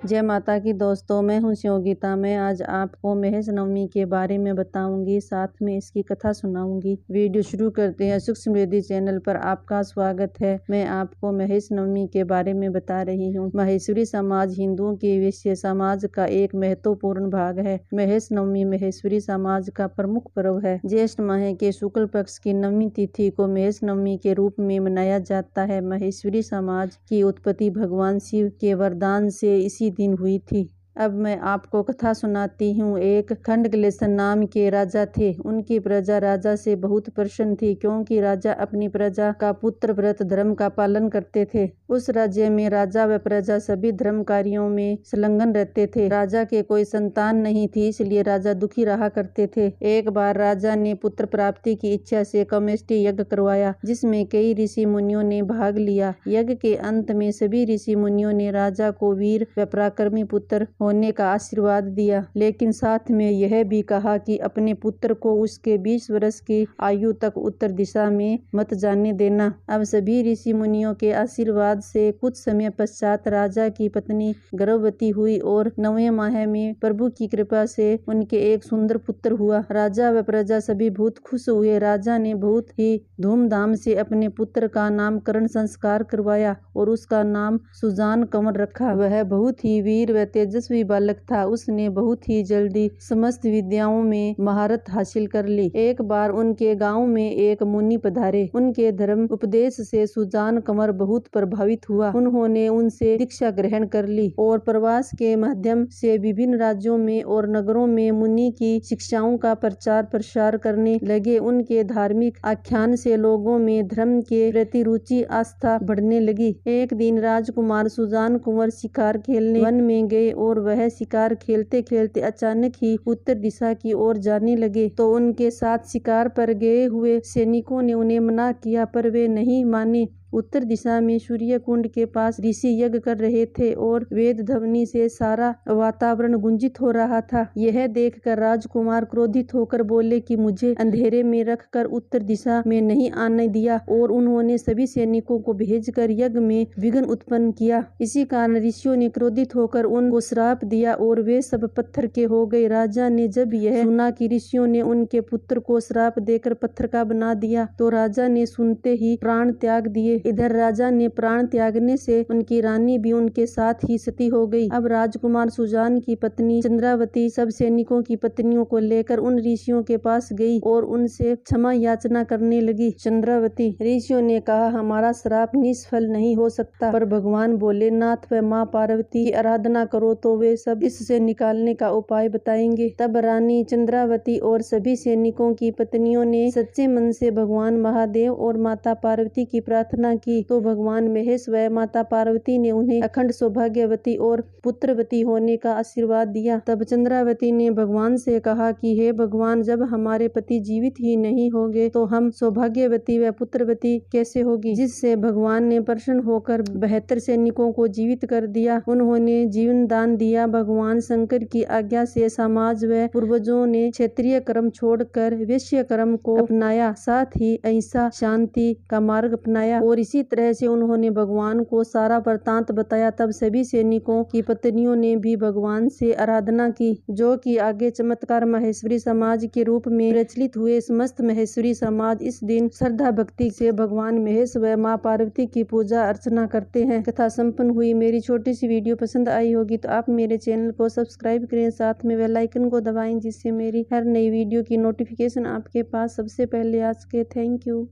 जय माता की दोस्तों, मैं हूँ शिवगीता। मैं आज आपको महेश नवमी के बारे में बताऊंगी, साथ में इसकी कथा सुनाऊंगी। वीडियो शुरू करते हैं। सुख समृद्धि चैनल पर आपका स्वागत है। मैं आपको महेश नवमी के बारे में बता रही हूँ। महेश्वरी समाज हिंदुओं के वैश्य समाज का एक महत्वपूर्ण भाग है। महेश नवमी महेश्वरी समाज का प्रमुख पर्व है। ज्येष्ठ माह के शुक्ल पक्ष की नवमी तिथि को महेश नवमी के रूप में मनाया जाता है। महेश्वरी समाज की उत्पत्ति भगवान शिव के वरदान से इसी दिन हुई थी। अब मैं आपको कथा सुनाती हूँ। एक खंडग्लेसन नाम के राजा थे। उनकी प्रजा राजा से बहुत प्रसन्न थी, क्योंकि राजा अपनी प्रजा का पुत्र व्रत धर्म का पालन करते थे। उस राज्य में राजा व प्रजा सभी धर्म कार्यों में संलग्न रहते थे। राजा के कोई संतान नहीं थी, इसलिए राजा दुखी रहा करते थे। एक बार राजा ने पुत्र प्राप्ति की इच्छा से कमेष्टि यज्ञ करवाया, जिसमें कई ऋषि मुनियों ने भाग लिया। यज्ञ के अंत में सभी ऋषि मुनियों ने राजा को वीर व पराक्रमी पुत्र होने का आशीर्वाद दिया, लेकिन साथ में यह भी कहा कि अपने पुत्र को उसके 20 वर्ष की आयु तक उत्तर दिशा में मत जाने देना। अब सभी ऋषि मुनियों के आशीर्वाद से कुछ समय पश्चात राजा की पत्नी गर्भवती हुई और 9वें माह में प्रभु की कृपा से उनके एक सुंदर पुत्र हुआ। राजा व प्रजा सभी बहुत खुश हुए। राजा ने बहुत ही धूमधाम से अपने पुत्र का नामकरण संस्कार करवाया और उसका नाम सुजान कंवर रखा। वह बहुत ही वीर व तेजस्वी बालक था। उसने बहुत ही जल्दी समस्त विद्याओं में महारत हासिल कर ली। एक बार उनके गांव में एक मुनि पधारे। उनके धर्म उपदेश से सुजान कंवर बहुत प्रभावित हुआ। उन्होंने उनसे दीक्षा ग्रहण कर ली और प्रवास के माध्यम से विभिन्न राज्यों में और नगरों में मुनि की शिक्षाओं का प्रचार प्रसार करने लगे। उनके धार्मिक आख्यान से लोगों में धर्म के प्रति रुचि आस्था बढ़ने लगी। एक दिन राजकुमार सुजान कुंवर शिकार खेलने वन में गए और वह शिकार खेलते खेलते अचानक ही उत्तर दिशा की ओर जाने लगे। तो उनके साथ शिकार पर गए हुए सैनिकों ने उन्हें मना किया, पर वे नहीं माने। उत्तर दिशा में सूर्य कुंड के पास ऋषि यज्ञ कर रहे थे और वेद ध्वनि से सारा वातावरण गुंजित हो रहा था। यह देखकर राजकुमार क्रोधित होकर बोले कि मुझे अंधेरे में रखकर उत्तर दिशा में नहीं आने दिया, और उन्होंने सभी सैनिकों को भेजकर यज्ञ में विघ्न उत्पन्न किया। इसी कारण ऋषियों ने क्रोधित होकर उनको श्राप दिया और वे सब पत्थर के हो गए। राजा ने जब यह सुना कि ऋषियों ने उनके पुत्र को श्राप देकर पत्थर का बना दिया, तो राजा ने सुनते ही प्राण त्याग दिए। इधर राजा ने प्राण त्यागने से उनकी रानी भी उनके साथ ही सती हो गई। अब राजकुमार सुजान की पत्नी चंद्रावती सब सैनिकों की पत्नियों को लेकर उन ऋषियों के पास गई और उनसे क्षमा याचना करने लगी। चंद्रावती, ऋषियों ने कहा हमारा श्राप निष्फल नहीं हो सकता, पर भगवान भोलेनाथ व माँ पार्वती की आराधना करो तो वे सब इससे निकालने का उपाय बताएंगे। तब रानी चंद्रावती और सभी सैनिकों की पत्नियों ने सच्चे मन से भगवान महादेव और माता पार्वती की प्रार्थना की, तो भगवान महेश व माता पार्वती ने उन्हें अखंड सौभाग्यवती और पुत्रवती होने का आशीर्वाद दिया। तब चंद्रावती ने भगवान से कहा कि हे भगवान, जब हमारे पति जीवित ही नहीं होंगे तो हम सौभाग्यवती व पुत्रवती कैसे होगी। जिससे भगवान ने प्रसन्न होकर 72 सैनिकों को जीवित कर दिया। उन्होंने जीवन दान दिया। भगवान शंकर की आज्ञा से समाज व पूर्वजों ने क्षत्रिय कर्म छोड़कर वैश्य कर्म को अपनाया, साथ ही अहिंसा शांति का मार्ग अपनाया, और इसी तरह से उन्होंने भगवान को सारा वृतांत बताया। तब सभी सैनिकों की पत्नियों ने भी भगवान से आराधना की, जो कि आगे चमत्कार महेश्वरी समाज के रूप में प्रचलित हुए। समस्त महेश्वरी समाज इस दिन श्रद्धा भक्ति से भगवान महेश व माँ पार्वती की पूजा अर्चना करते हैं। कथा संपन्न हुई। मेरी छोटी सी वीडियो पसंद आई होगी तो आप मेरे चैनल को सब्सक्राइब करें, साथ में बेल आइकन को दबाएं, जिससे मेरी हर नई वीडियो की नोटिफिकेशन आपके पास सबसे पहले आ सके। Thank you.